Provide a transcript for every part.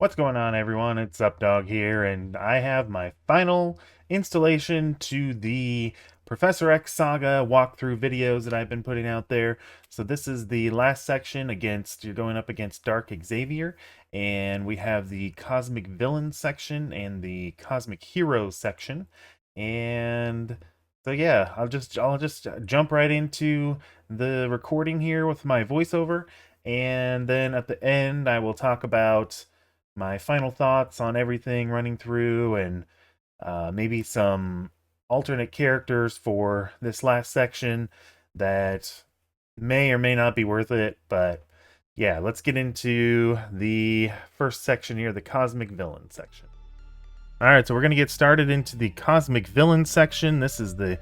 What's going on, everyone? It's Updog here, and I have my final installation to the Professor X Saga walkthrough videos that I've been putting out there. So this is the last section against, you're going up against Dark Xavier, and we have the Cosmic Villain section and the Cosmic Hero section. And so yeah, I'll just jump right into the recording here with my voiceover, and then at the end I will talk about my final thoughts on everything running through, and maybe some alternate characters for this last section that may or may not be worth it. But yeah, let's get into the first section here, the Cosmic Villain section. Alright, so we're going to get started into the Cosmic Villain section. This is the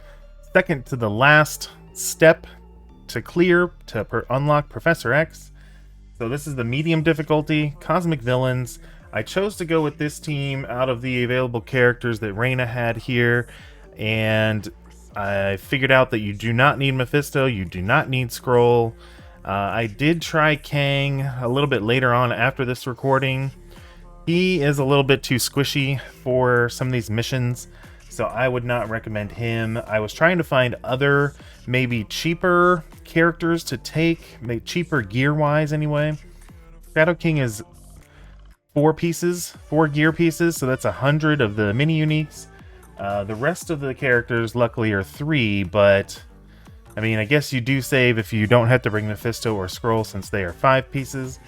second to the last step to clear to unlock Professor X. So this is the medium difficulty, Cosmic Villains. I chose to go with this team out of the available characters that Reina had here, and I figured out that you do not need Mephisto, you do not need Scroll. I did try Kang a little bit later on after this recording. He is a little bit too squishy for some of these missions, so I would not recommend him. I was trying to find other, maybe cheaper characters to take, maybe cheaper gear-wise anyway. Shadow King is 4 gear pieces, so that's 100 of the mini uniques. The rest of the characters, luckily, are 3, but I mean, I guess you do save if you don't have to bring Mephisto or Scroll since they are 5 pieces.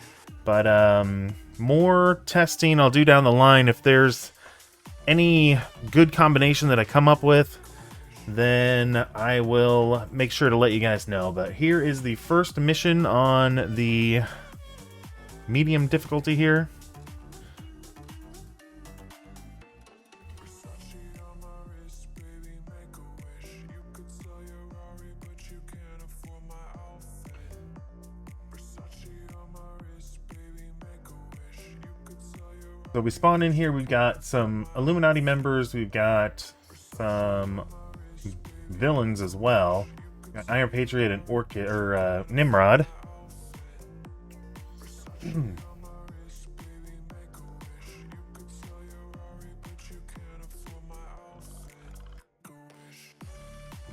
But more testing I'll do down the line. If there's any good combination that I come up with, then I will make sure to let you guys know. But here is the first mission on the medium difficulty here. So we spawn in here, we've got some Illuminati members, we've got some villains as well. Got Iron Patriot and Orchid, or Nimrod.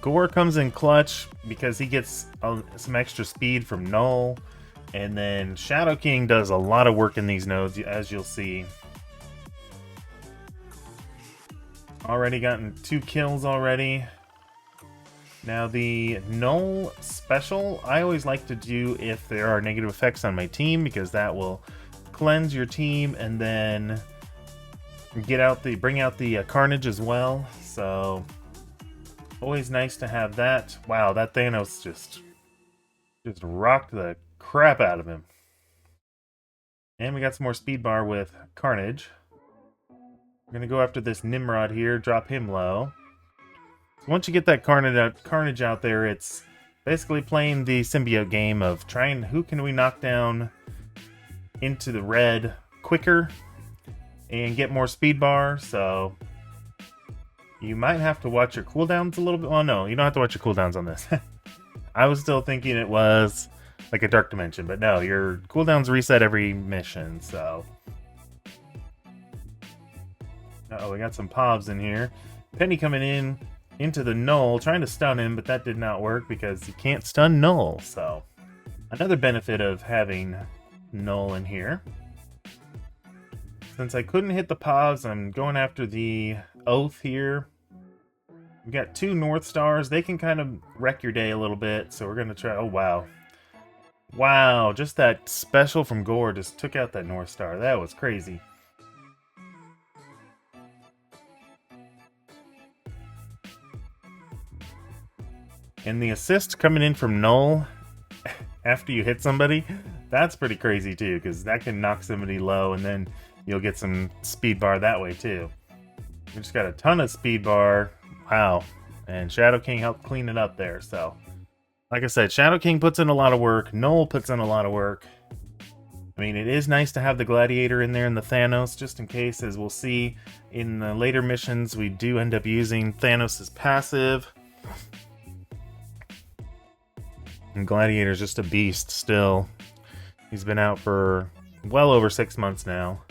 Gore comes in clutch because he gets some extra speed from Null. And then Shadow King does a lot of work in these nodes, as you'll see. Already gotten 2 kills already. Now the Null special, I always like to do if there are negative effects on my team, because that will cleanse your team and then bring out the Carnage as well. So always nice to have that. Wow, that Thanos just rocked the crap out of him. And we got some more speed bar with Carnage. We're going to go after this Nimrod here, drop him low. So once you get that Carnage out there, it's basically playing the symbiote game of trying who can we knock down into the red quicker and get more speed bar. So you might have to watch your cooldowns a little bit. Well, no, you don't have to watch your cooldowns on this. I was still thinking it was like a Dark Dimension, but no, your cooldowns reset every mission, so... Uh-oh, we got some Povs in here. Penny coming into the Null, trying to stun him, but that did not work because you can't stun Null, so... Another benefit of having Null in here. Since I couldn't hit the Povs, I'm going after the Oath here. We got 2 North Stars. They can kind of wreck your day a little bit, so we're going to try... Oh, wow. Wow, just that special from Gore just took out that North Star. That was crazy. And the assist coming in from Null after you hit somebody, that's pretty crazy too, because that can knock somebody low and then you'll get some speed bar that way too. We just got a ton of speed bar. Wow. And Shadow King helped clean it up there, so... Like I said, Shadow King puts in a lot of work. Null puts in a lot of work. I mean, it is nice to have the Gladiator in there and the Thanos, just in case, as we'll see in the later missions, we do end up using Thanos' passive. And Gladiator's just a beast still. He's been out for well over 6 months now.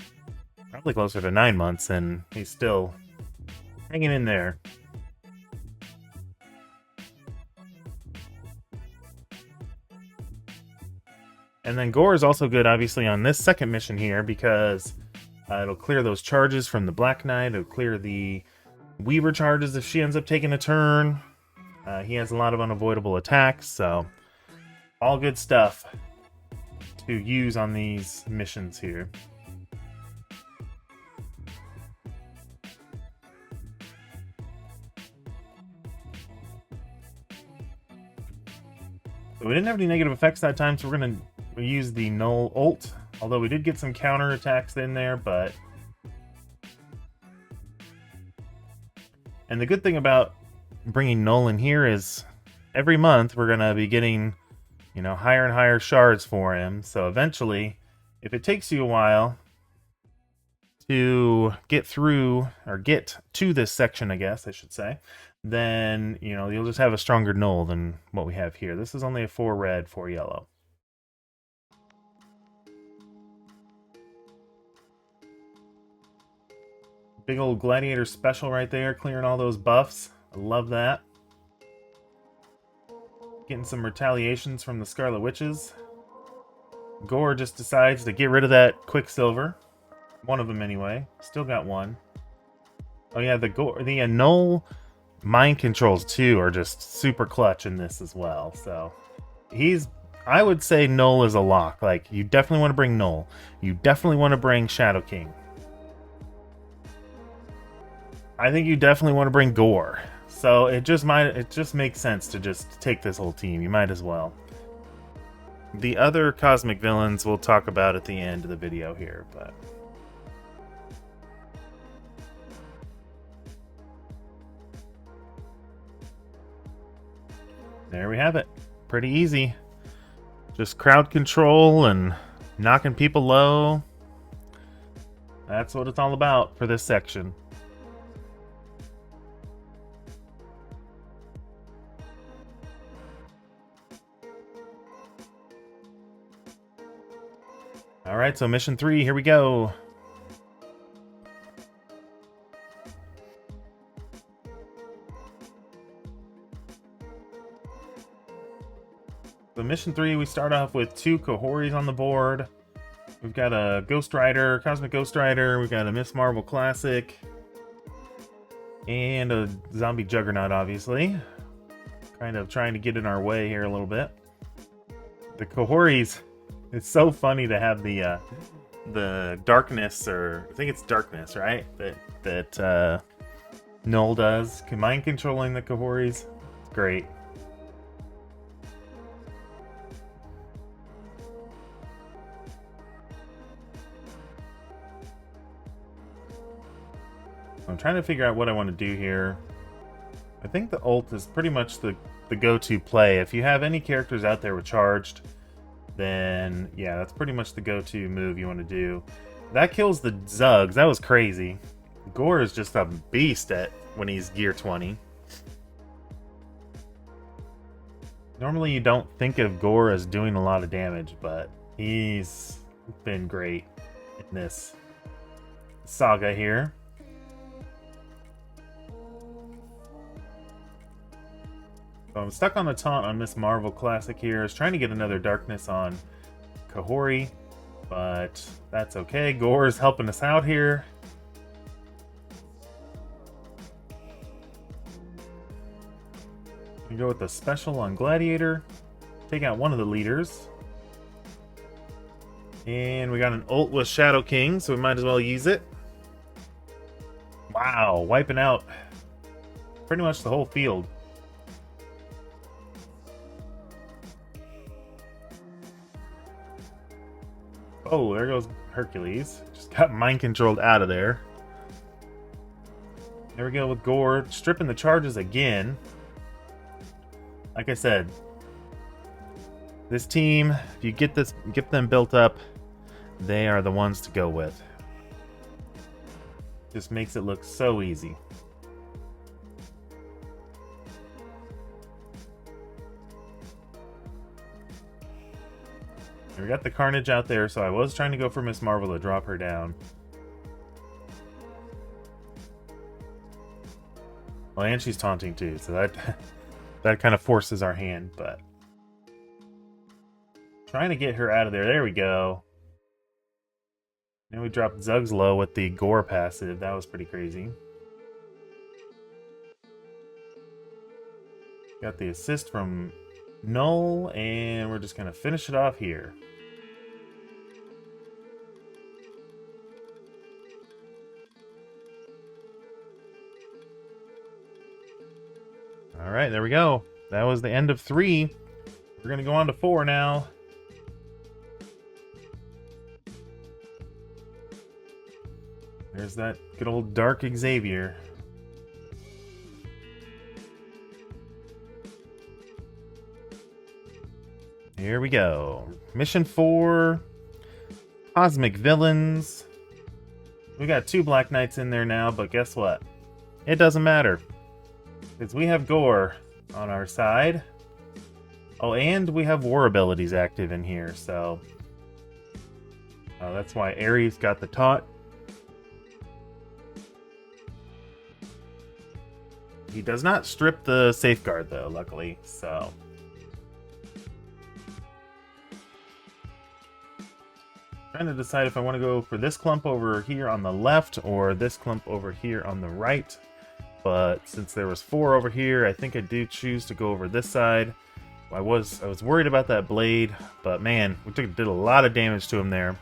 Probably closer to 9 months, and he's still hanging in there. And then Gore is also good, obviously, on this second mission here, because it'll clear those charges from the Black Knight. It'll clear the Weaver charges if she ends up taking a turn. He has a lot of unavoidable attacks, so all good stuff to use on these missions here. So we didn't have any negative effects that time, so we're going to use the Null ult. Although we did get some counter attacks in there, but... And the good thing about bringing Null in here is every month we're going to be getting, you know, higher and higher shards for him. So eventually, if it takes you a while to get through, or get to this section, I guess I should say, then, you know, you'll just have a stronger Null than what we have here. This is only a 4 red, 4 yellow. Big old Gladiator special right there, clearing all those buffs. I love that. Getting some retaliations from the Scarlet Witches. Gore just decides to get rid of that Quicksilver. One of them anyway. Still got one. Oh yeah, the Null mind controls too are just super clutch in this as well. So I would say Null is a lock. Like, you definitely want to bring Null. You definitely want to bring Shadow King. I think you definitely want to bring Gore. So it just makes sense to just take this whole team. You might as well. The other cosmic villains we'll talk about at the end of the video here, but there we have it. Pretty easy. Just crowd control and knocking people low. That's what it's all about for this section. Alright, so mission 3, here we go. So mission 3, we start off with 2 Kahoris on the board. We've got a Ghost Rider, Cosmic Ghost Rider, we've got a Miss Marvel Classic, and a Zombie Juggernaut, obviously. Kind of trying to get in our way here a little bit. The Kahoris, it's so funny to have the darkness, or I think it's darkness, right? That Null does. Mind controlling the Kahoris. It's great. I'm trying to figure out what I want to do here. I think the ult is pretty much the go-to play. If you have any characters out there with charged, then yeah, that's pretty much the go-to move you want to do. That kills the Zugs. That was crazy. Gore is just a beast when he's gear 20. Normally you don't think of Gore as doing a lot of damage, but he's been great in this saga here. So I'm stuck on a taunt on Miss Marvel Classic here. I was trying to get another darkness on Kahori, but that's okay. Gore is helping us out here. We go with the special on Gladiator. Take out one of the leaders. And we got an ult with Shadow King, so we might as well use it. Wow, wiping out pretty much the whole field. Oh, there goes Hercules. Just got mind controlled out of there. There we go with Gore, stripping the charges again. Like I said, this team, if you get them built up, they are the ones to go with. Just makes it look so easy. We got the Carnage out there, so I was trying to go for Miss Marvel to drop her down. Well, and she's taunting too, so that kind of forces our hand, but trying to get her out of there. There we go. Then we dropped Zug's low with the Gore passive. That was pretty crazy. Got the assist from Null, and we're just gonna finish it off here. Alright, there we go. That was the end of 3. We're gonna go on to 4 now. There's that good old Dark Xavier. Here we go. Mission 4. Cosmic Villains. We got 2 Black Knights in there now, but guess what? It doesn't matter. Because we have Gore on our side. Oh, and we have War abilities active in here, so... that's why Ares got the taunt. He does not strip the safeguard, though, luckily, so... Trying to decide if I want to go for this clump over here on the left or this clump over here on the right. But since there was 4 over here, I think I do choose to go over this side. I was worried about that blade, but man, we did a lot of damage to him there.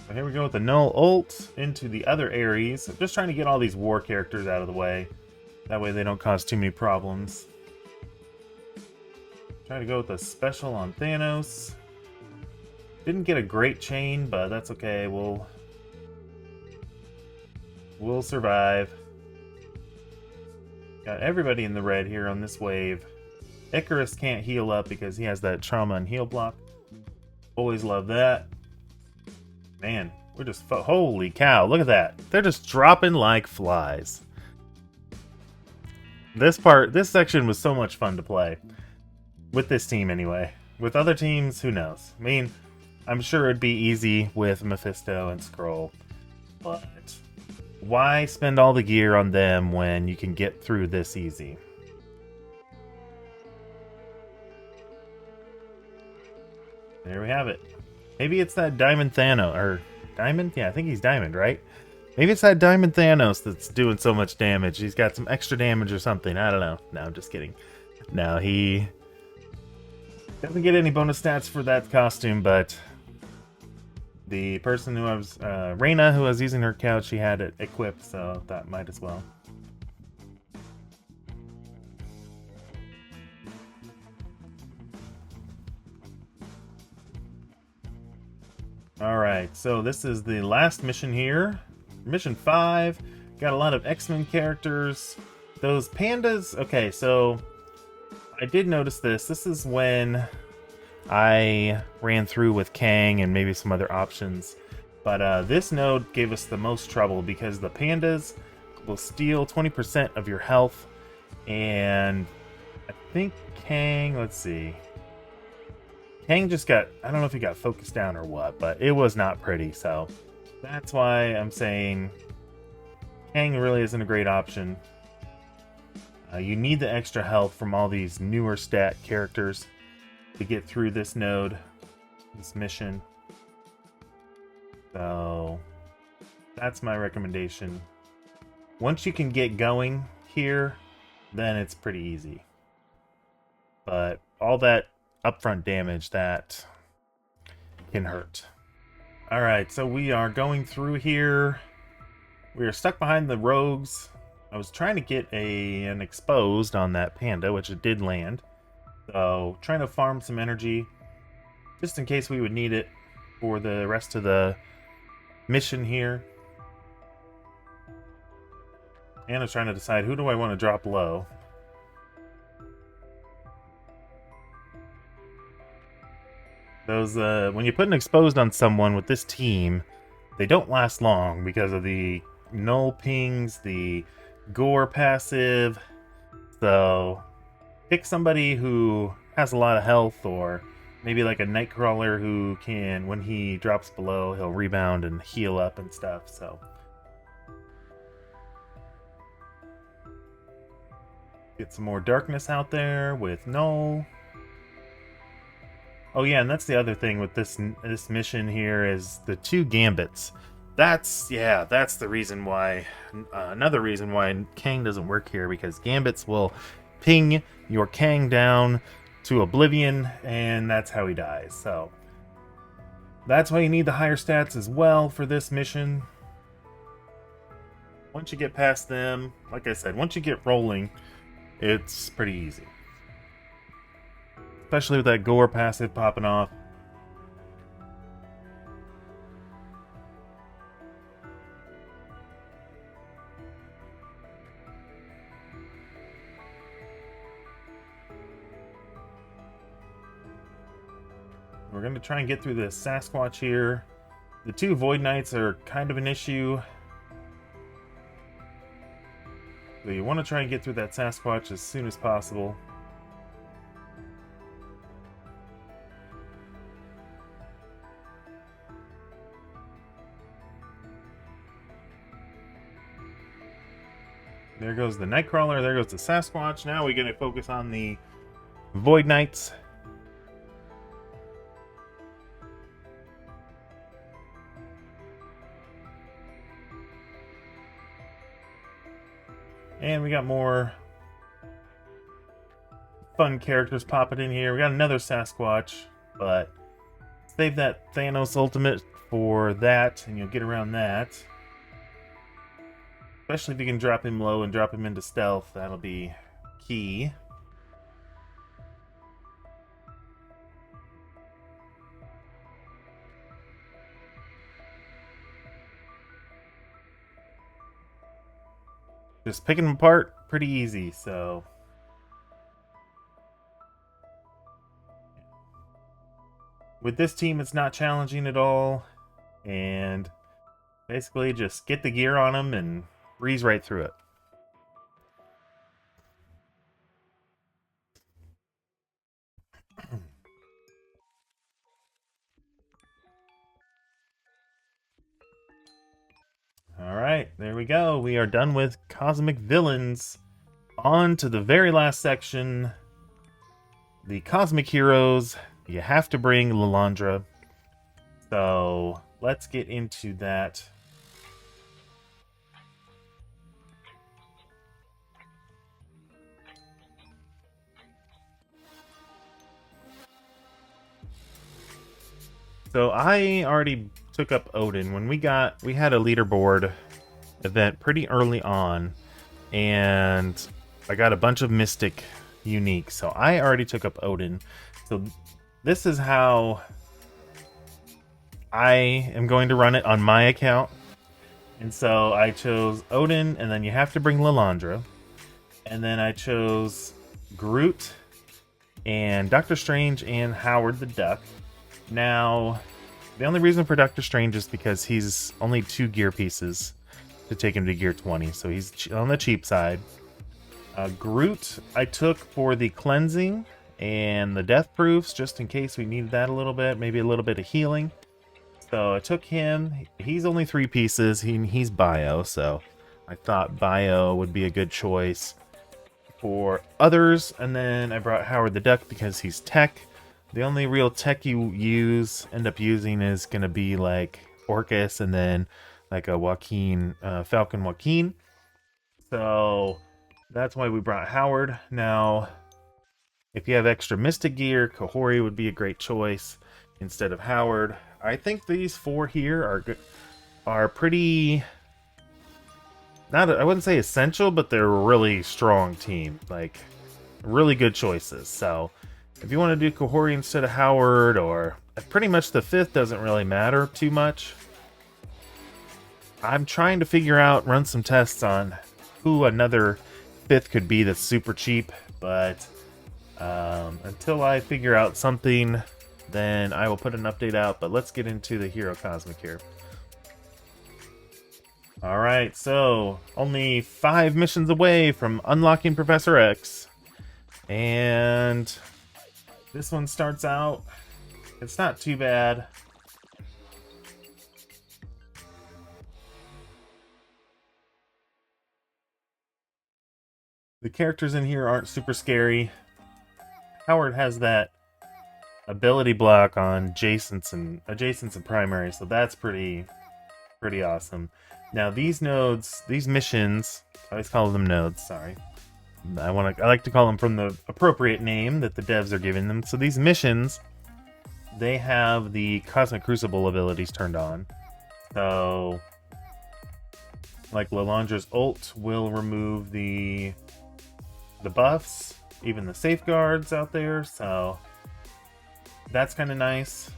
So here we go with the Null ult into the other Ares. I'm just trying to get all these war characters out of the way. That way they don't cause too many problems. Try to go with a special on Thanos. Didn't get a great chain, but that's okay. We'll survive. Got everybody in the red here on this wave. Icarus can't heal up because he has that trauma and heal block. Always love that. Man, we're just... Holy cow, look at that. They're just dropping like flies. This section was so much fun to play. With this team, anyway. With other teams, who knows? I mean, I'm sure it'd be easy with Mephisto and Skrull. But why spend all the gear on them when you can get through this easy? There we have it. Maybe it's that Diamond Thanos, or Diamond? Yeah, I think he's Diamond, right? Maybe it's that Diamond Thanos that's doing so much damage. He's got some extra damage or something. I don't know. No, I'm just kidding. No, he doesn't get any bonus stats for that costume, but the person who was, Reyna, who was using her couch, she had it equipped, so that might as well. Alright, so this is the last mission here. Mission 5. Got a lot of X-Men characters. Those pandas... Okay, so I did notice this. This is when I ran through with Kang and maybe some other options. But this node gave us the most trouble because the pandas will steal 20% of your health. And I think Kang... Let's see... Kang just got, I don't know if he got focused down or what, but it was not pretty, so that's why I'm saying Kang really isn't a great option. You need the extra health from all these newer stat characters to get through this node, this mission. So that's my recommendation. Once you can get going here, then it's pretty easy. But all that upfront damage, that can hurt. Alright, so we are going through here. We are stuck behind the rogues. I was trying to get an exposed on that panda, which it did land. So, trying to farm some energy, just in case we would need it for the rest of the mission here. And I was trying to decide, who do I want to drop low? Those, when you put an exposed on someone with this team, they don't last long because of the null pings, the gore passive. So pick somebody who has a lot of health, or maybe like a Nightcrawler who can, when he drops below, he'll rebound and heal up and stuff. So get some more darkness out there with Null. Oh yeah, and that's the other thing with this mission here is the 2 gambits. That's the reason why, another reason why Kang doesn't work here, because gambits will ping your Kang down to oblivion, and that's how he dies. So that's why you need the higher stats as well for this mission. Once you get past them, like I said, once you get rolling, it's pretty easy. Especially with that gore passive popping off. We're going to try and get through the Sasquatch here. The 2 Void Knights are kind of an issue. So you want to try and get through that Sasquatch as soon as possible. There goes the Nightcrawler, there goes the Sasquatch. Now we're going to focus on the Void Knights. And we got more fun characters popping in here. We got another Sasquatch, but save that Thanos ultimate for that, and you'll get around that. Especially if you can drop him low and drop him into stealth, that'll be key. Just picking them apart, pretty easy, so... With this team, it's not challenging at all, and basically just get the gear on them and breeze right through it. Alright, there we go. We are done with Cosmic Villains. On to the very last section. The Cosmic Heroes. You have to bring Lilandra. So, let's get into that. So, I already took up Odin. When we had a leaderboard event pretty early on, and I got a bunch of Mystic unique, so I already took up Odin. So this is how I am going to run it on my account. And so I chose Odin, and then you have to bring Lilandra. And then I chose Groot and Doctor Strange and Howard the Duck. Now, the only reason for Doctor Strange is because he's only 2 gear pieces to take him to gear 20, so he's on the cheap side. Groot I took for the cleansing and the death proofs, just in case we needed that a little bit, maybe a little bit of healing. So I took him. He's only 3 pieces. He's bio, so I thought bio would be a good choice for others. And then I brought Howard the Duck because he's tech. The only real tech you end up using is going to be like Orcus and then like a Joaquin, Falcon Joaquin. So that's why we brought Howard. Now, if you have extra Mystic gear, Kahori would be a great choice instead of Howard. I think these 4 here are pretty... I wouldn't say essential, but they're a really strong team. Like, really good choices. So, if you want to do Kahori instead of Howard, or pretty much the 5th doesn't really matter too much. I'm trying to run some tests on who another 5th could be that's super cheap, but until I figure out something, then I will put an update out. But let's get into the Hero Cosmic here. Alright, so only 5 missions away from unlocking Professor X. And this one starts out, it's not too bad. The characters in here aren't super scary. Howard has that ability block on adjacents and primary, so that's pretty awesome. Now these nodes, these missions, I always call them nodes, sorry. I like to call them from the appropriate name that the devs are giving them. So these missions, they have the Cosmic Crucible abilities turned on. So like Lalandra's ult will remove the buffs, even the safeguards out there, so that's kind of nice.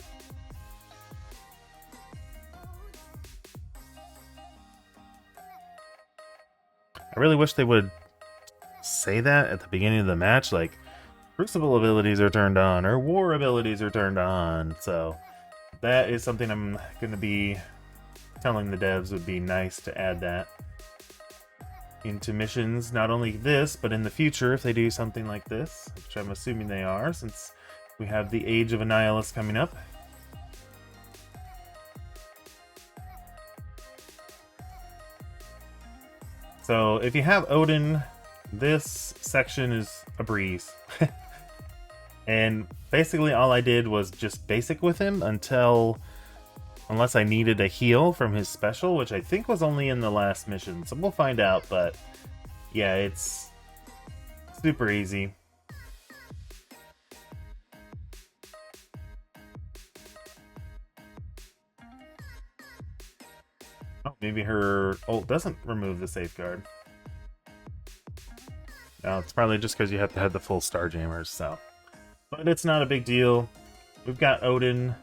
I really wish they would say that at the beginning of the match, like Crucible abilities are turned on or War abilities are turned on. So that is something I'm going to be telling the devs would be nice to add that into missions. Not only this, but in the future if they do something like this, which I'm assuming they are, since we have the Age of Annihilus coming up. So if you have Odin, this section is a breeze. And basically all I did was just basic with him unless I needed a heal from his special, which I think was only in the last mission. So we'll find out, but yeah, it's super easy. Oh, maybe her ult doesn't remove the safeguard. No, it's probably just because you have to have the full Starjammers, so. But it's not a big deal. We've got Odin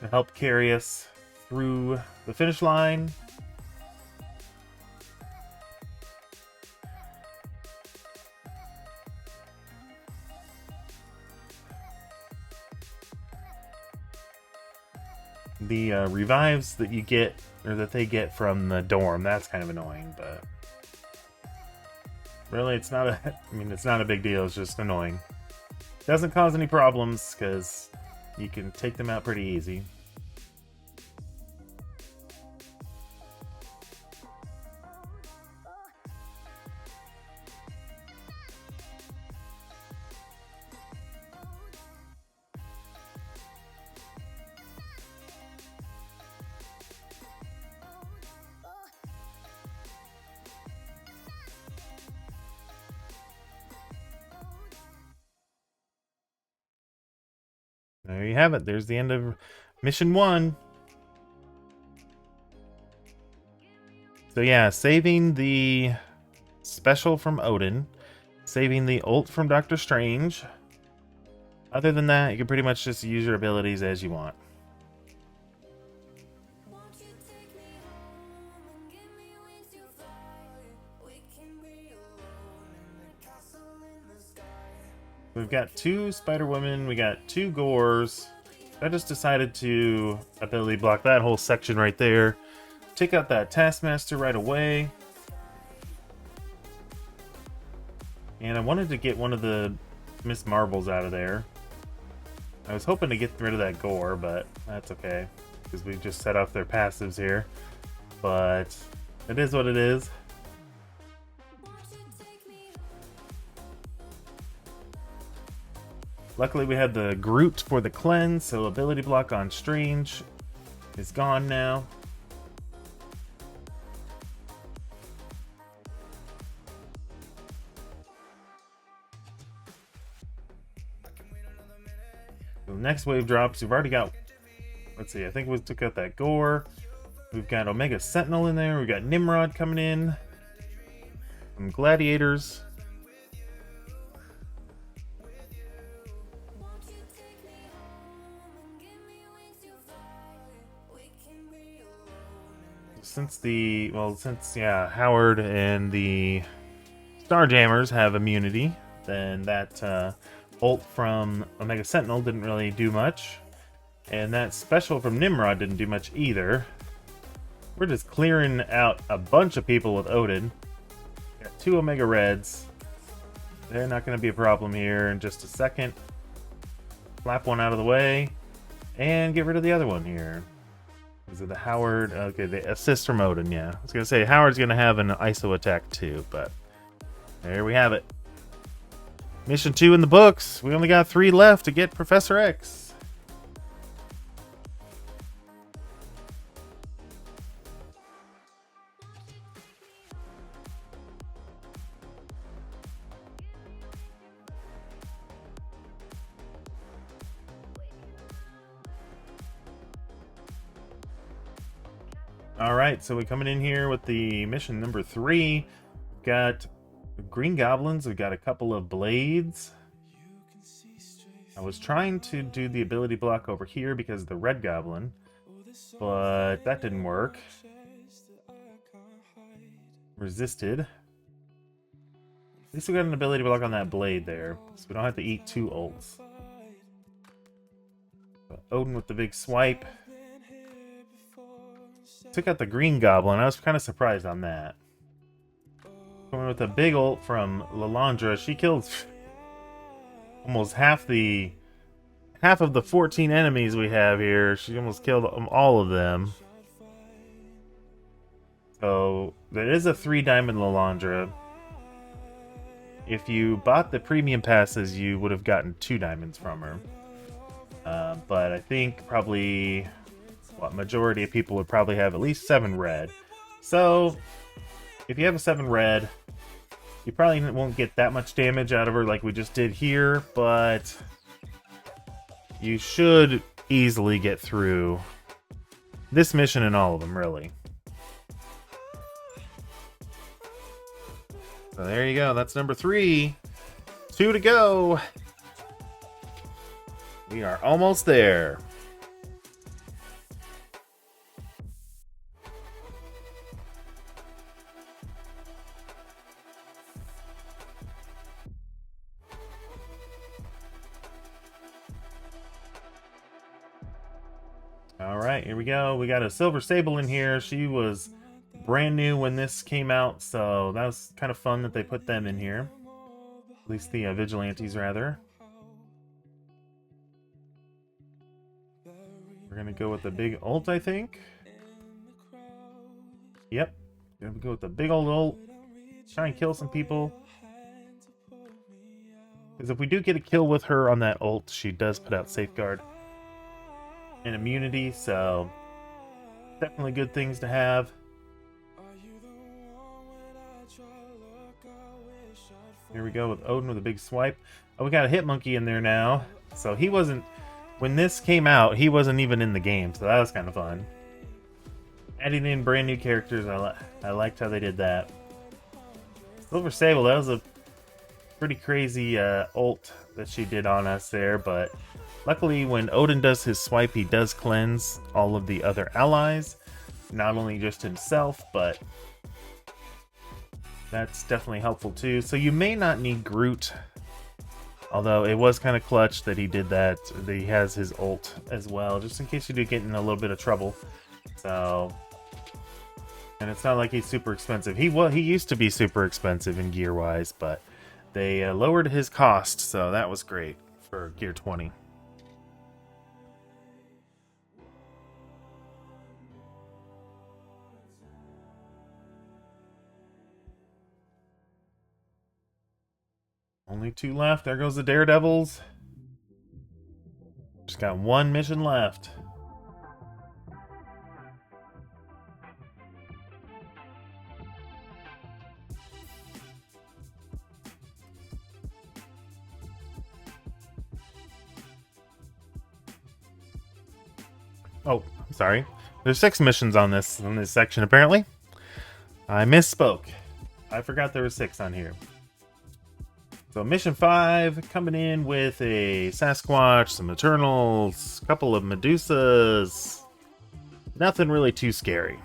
to help carry us through the finish line. The revives that you get, or that they get from the dorm, that's kind of annoying, but really it's not it's not a big deal, it's just annoying. Doesn't cause any problems, because you can take them out pretty easy. There you have it. There's the end of Mission 1. So yeah, saving the special from Odin, saving the ult from Doctor Strange. Other than that, you can pretty much just use your abilities as you want. We've got 2 Spider-Women, we got 2 Gores. I just decided to ability block that whole section right there. Take out that Taskmaster right away. And I wanted to get one of the Miss Marbles out of there. I was hoping to get rid of that Gore, but that's okay, because we just set off their passives here. But it is what it is. Luckily we had the Groot for the cleanse, so ability block on Strange is gone now. So the next wave drops, we've already got, let's see, I think we took out that Gore. We've got Omega Sentinel in there, we've got Nimrod coming in. Some Gladiators. Since Howard and the Starjammers have immunity, then that ult from Omega Sentinel didn't really do much, and that special from Nimrod didn't do much either. We're just clearing out a bunch of people with Odin. Got 2 Omega Reds. They're not going to be a problem here in just a second. Slap one out of the way. And get rid of the other one here. Is it the Howard? Okay, the assist from Odin, yeah. I was going to say, Howard's going to have an ISO attack too, but there we have it. Mission 2 in the books. We only got 3 left to get Professor X. Alright, so we're coming in here with the mission number 3. We've got Green Goblins, we've got a couple of blades. I was trying to do the ability block over here because of the Red Goblin, but that didn't work. Resisted. At least we got an ability block on that blade there, so we don't have to eat 2 ults. So Odin with the big swipe. Took out the Green Goblin. I was kind of surprised on that. Coming with a big ult from Lalandra. She killed almost half of the 14 enemies we have here. She almost killed all of them. So there is a 3-diamond Lalandra. If you bought the premium passes, you would have gotten 2 diamonds from her. But I think probably majority of people would probably have at least 7 red. So if you have a 7 red, you probably won't get that much damage out of her like we just did here, but you should easily get through this mission and all of them, really. So there you go. That's number 3. 2 to go. We are almost there. Alright, here we go. We got a Silver Sable in here. She was brand new when this came out, so that was kind of fun that they put them in here. At least the Vigilantes, rather. We're going to go with the big ult, I think. Yep. Going to go with the big old ult. Try and kill some people. Because if we do get a kill with her on that ult, she does put out Safeguard and immunity, so definitely good things to have. Here we go with Odin with a big swipe. Oh, we got a Hitmonkey in there now. So he wasn't, when this came out, he wasn't even in the game, so that was kind of fun. Adding in brand new characters, I liked how they did that. Silver Sable, that was a pretty crazy ult that she did on us there, but luckily when Odin does his swipe, he does cleanse all of the other allies, not only just himself, but that's definitely helpful too. So you may not need Groot, although it was kind of clutch that he did that. That he has his ult as well, just in case you do get in a little bit of trouble. So, and it's not like he's super expensive. He used to be super expensive in gear wise, but they lowered his cost, so that was great for gear 20. Only 2 left. There goes the Daredevils. Just got 1 mission left. Oh, I'm sorry. There's 6 missions on this section apparently. I misspoke. I forgot there were 6 on here. So mission 5 coming in with a Sasquatch, some Eternals, a couple of Medusas. Nothing really too scary.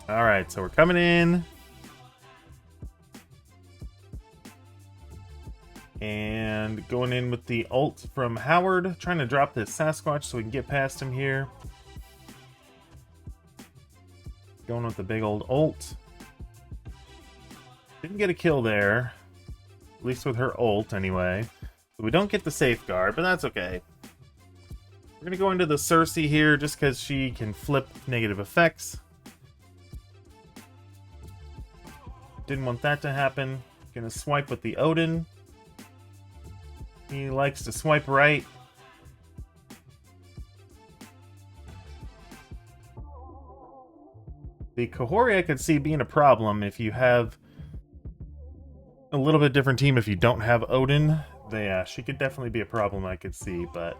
Alright, so we're coming in. And going in with the ult from Howard, trying to drop this Sasquatch so we can get past him here. Going with the big old ult. Didn't get a kill there. At least with her ult, anyway. So we don't get the safeguard, but that's okay. We're going to go into the Cersei here just because she can flip negative effects. Didn't want that to happen. Gonna swipe with the Odin. He likes to swipe right. The Kahori I could see being a problem if you have a little bit different team if you don't have Odin. Yeah, she could definitely be a problem I could see, but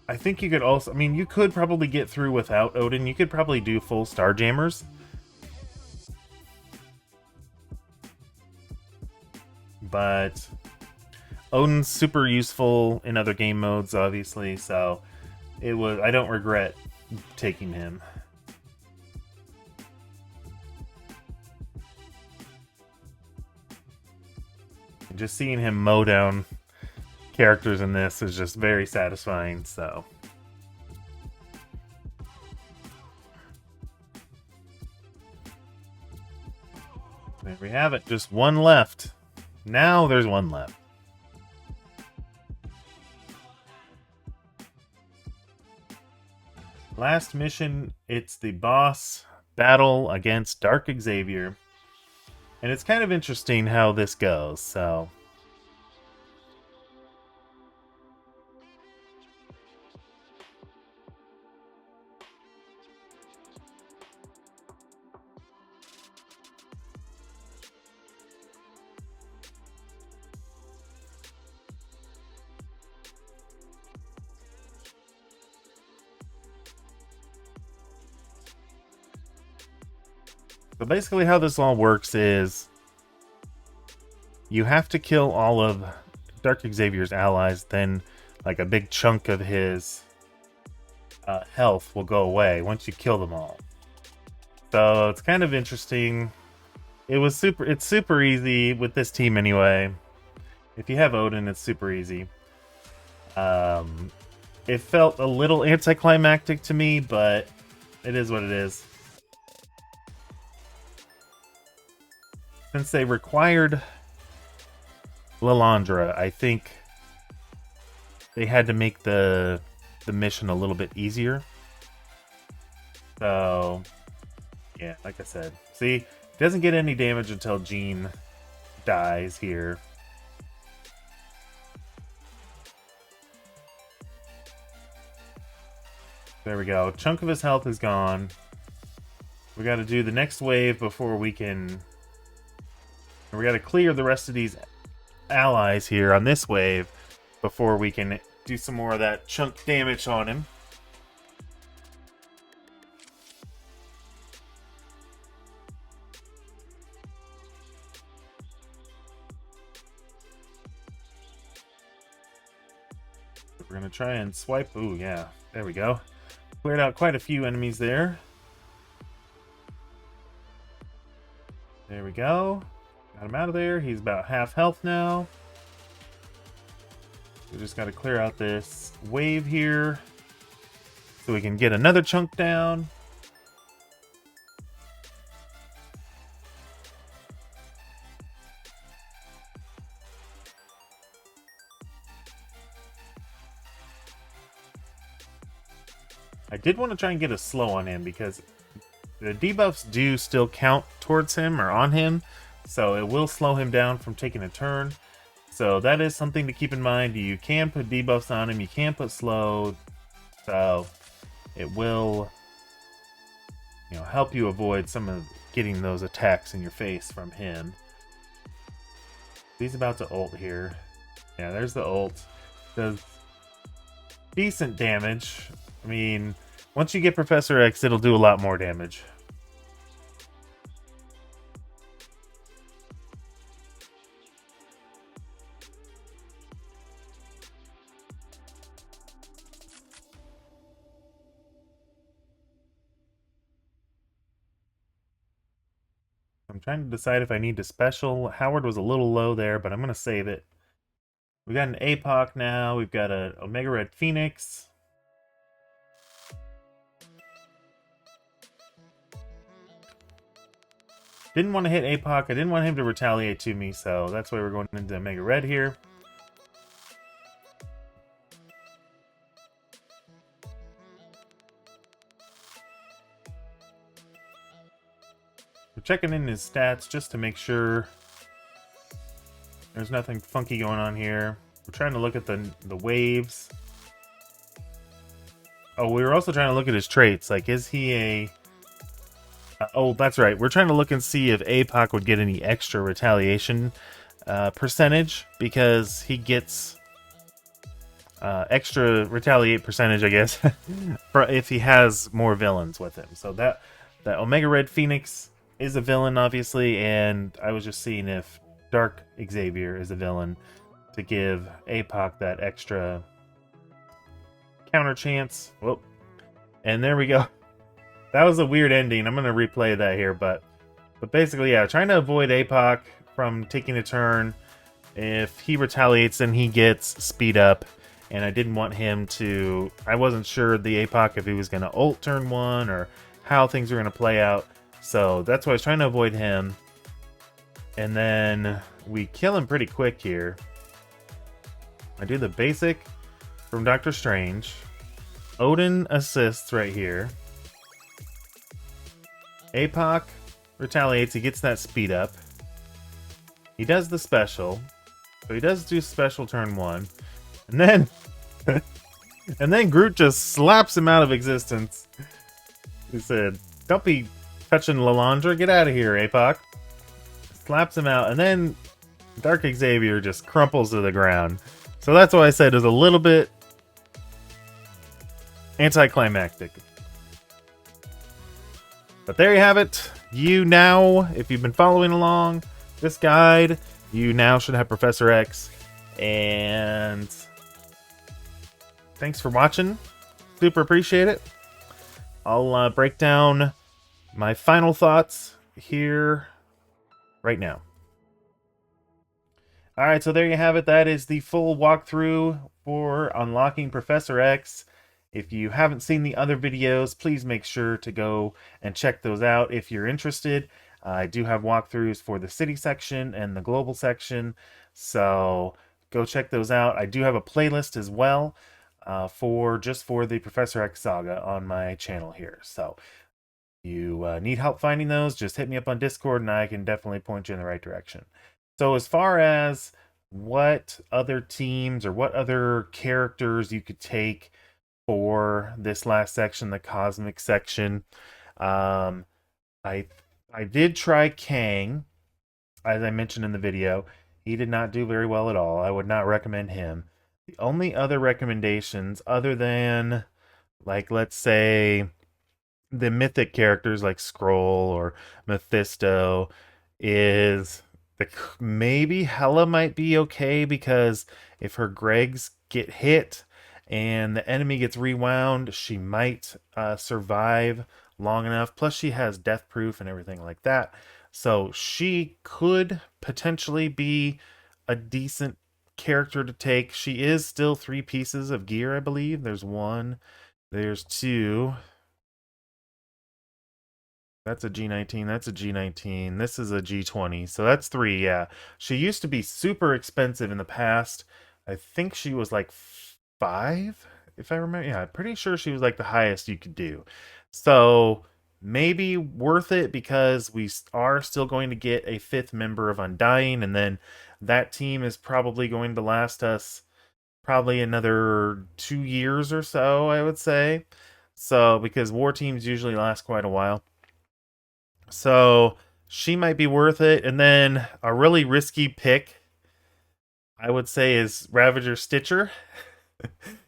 I think you could also, I mean, you could probably get through without Odin. You could probably do full Starjammers. But Odin's super useful in other game modes, obviously, so I don't regret taking him. And just seeing him mow down characters in this is just very satisfying, so. There we have it, just one left. Now there's one left. Last mission, it's the boss battle against Dark Xavier. And it's kind of interesting how this goes, so. So basically how this all works is you have to kill all of Dark Xavier's allies, then like a big chunk of his health will go away once you kill them all. So it's kind of interesting. It's super easy with this team anyway. If you have Odin, it's super easy. It felt a little anticlimactic to me, but it is what it is. Since they required Lilandra, I think they had to make the mission a little bit easier. So, yeah, like I said. See, doesn't get any damage until Jean dies here. There we go. Chunk of his health is gone. We got to do the next wave before we can... We got to clear the rest of these allies here on this wave before we can do some more of that chunk damage on him. We're going to try and swipe. Ooh, yeah. There we go. Cleared out quite a few enemies there. There we go. Got him out of there. He's about half health now. We just got to clear out this wave here so we can get another chunk down. I did want to try and get a slow on him because the debuffs do still count towards him or on him, so it will slow him down from taking a turn. So that is something to keep in mind. You can put debuffs on him, you can put slow, so it will, help you avoid some of getting those attacks in your face from him. He's about to ult here. Yeah, there's the ult. Does decent damage. I mean, once you get Professor X, it'll do a lot more damage. I'm trying to decide if I need to special. Howard was a little low there, but I'm going to save it. We got an APOC now. We've got an Omega Red Phoenix. Didn't want to hit APOC. I didn't want him to retaliate to me, so that's why we're going into Omega Red here. We're checking in his stats just to make sure there's nothing funky going on here. We're trying to look at the waves. Oh, we were also trying to look at his traits. Like, is he a... oh, that's right. We're trying to look and see if APOC would get any extra retaliation percentage, because he gets extra retaliate percentage, I guess, for if he has more villains with him. So that Omega Red Phoenix is a villain, obviously, and I was just seeing if Dark Xavier is a villain to give APOC that extra counter chance. Whoop. And there we go. That was a weird ending. I'm going to replay that here, but basically, yeah, trying to avoid APOC from taking a turn. If he retaliates, then he gets speed up, and I didn't want him to... I wasn't sure the APOC if he was going to ult turn 1 or how things were going to play out, so that's why I was trying to avoid him. And then we kill him pretty quick here. I do the basic from Doctor Strange. Odin assists right here. APOC retaliates, he gets that speed up. He does the special. So he does do special turn 1. And then and then Groot just slaps him out of existence. He said, "Don't be touching Lalandra, get out of here, APOC." Slaps him out, and then Dark Xavier just crumples to the ground. So that's why I said it was a little bit anticlimactic. But there you have it. You now, if you've been following along this guide, you now should have Professor X. And thanks for watching. Super appreciate it. I'll break down my final thoughts here right now. Alright, so there you have it. That is the full walkthrough for unlocking Professor X. If you haven't seen the other videos, please make sure to go and check those out if you're interested. I do have walkthroughs for the city section and the global section, so go check those out. I do have a playlist as well for the Professor X Saga on my channel here. So you need help finding those, just hit me up on Discord and I can definitely point you in the right direction. So as far as what other teams or what other characters you could take for this last section, the cosmic section, I did try Kang, as I mentioned in the video. He did not do very well at all. I would not recommend him. The only other recommendations, other than, like, let's say, the mythic characters like Skrull or Mephisto, is maybe Hela might be okay, because if her Gregs get hit and the enemy gets rewound, she might survive long enough. Plus, she has death proof and everything like that. So she could potentially be a decent character to take. She is still 3 pieces of gear, I believe. There's 1. There's 2. That's a G19. That's a G19. This is a G20. So that's 3, yeah. She used to be super expensive in the past. I think she was like 5, if I remember. Yeah, I'm pretty sure she was like the highest you could do. So maybe worth it, because we are still going to get a 5th member of Undying, and then that team is probably going to last us probably another 2 years or so, I would say. So, because war teams usually last quite a while. So she might be worth it. And then a really risky pick, I would say, is Ravager Stitcher.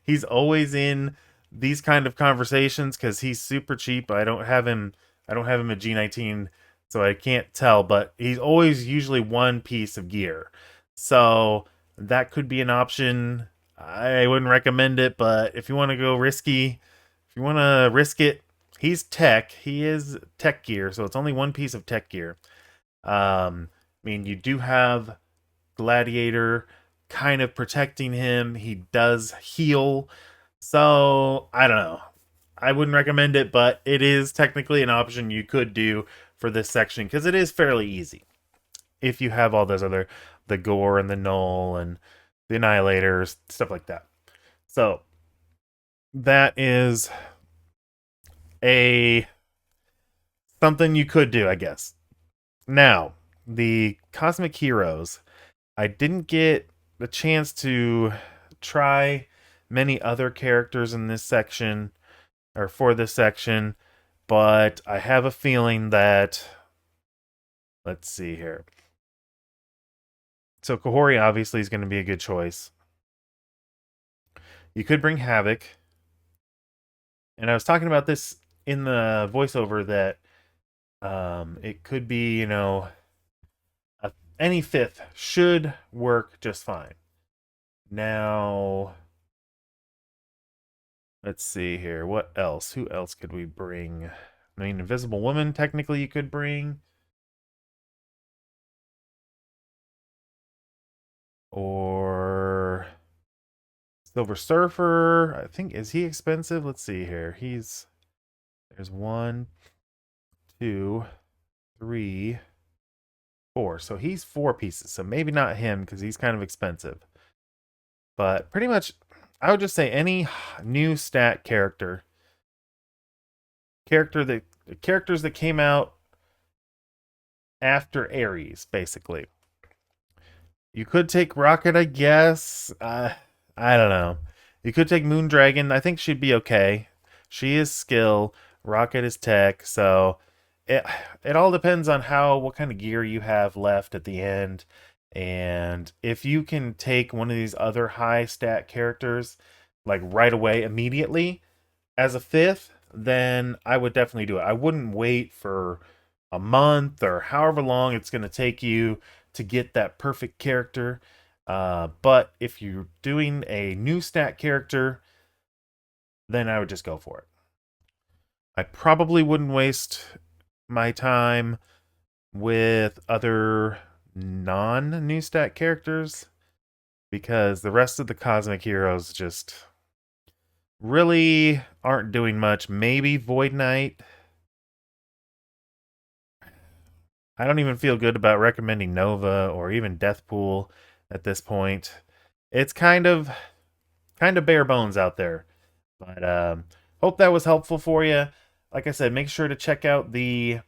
He's always in these kind of conversations because he's super cheap. I don't have him at G19, so I can't tell, but he's always usually 1 piece of gear. So that could be an option. I wouldn't recommend it, but if you want to go risky, if you want to risk it, he's tech. He is tech gear, so it's only 1 piece of tech gear. I mean, you do have Gladiator kind of protecting him. He does heal. So, I don't know. I wouldn't recommend it, but it is technically an option you could do for this section because it is fairly easy. If you have all those other, the Gore and the Null and the Annihilators, stuff like that. So, that is a something you could do, I guess. Now, the Cosmic Heroes. I didn't get the chance to try many other characters in this section or for this section, but I have a feeling that let's see here. So Kahori obviously is going to be a good choice. You could bring Havoc. And I was talking about this in the voiceover that it could be, any fifth should work just fine. Now, let's see here. What else? Who else could we bring? I mean, Invisible Woman, technically, you could bring. Or Silver Surfer. I think, is he expensive? Let's see here. There's 1, 2, 3, 4. So he's 4 pieces. So maybe not him because he's kind of expensive. But pretty much, I would just say any new stat characters that came out after Ares, basically. You could take Rocket, I guess. I don't know. You could take Moondragon. I think she'd be okay. She is skill. Rocket is tech. So it all depends on what kind of gear you have left at the end. And if you can take one of these other high stat characters like right away, immediately, as a fifth, then I would definitely do it. I wouldn't wait for a month or however long it's going to take you to get that perfect character. But if you're doing a new stat character, then I would just go for it. I probably wouldn't waste my time with other non-new stat characters because the rest of the Cosmic Heroes just really aren't doing much. Maybe Void Knight. I don't even feel good about recommending Nova or even Deathpool at this point. It's kind of bare bones out there. But hope that was helpful for you. Like I said, make sure to check out the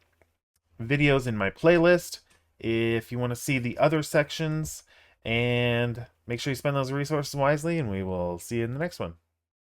videos in my playlist if you want to see the other sections. And make sure you spend those resources wisely, and we will see you in the next one.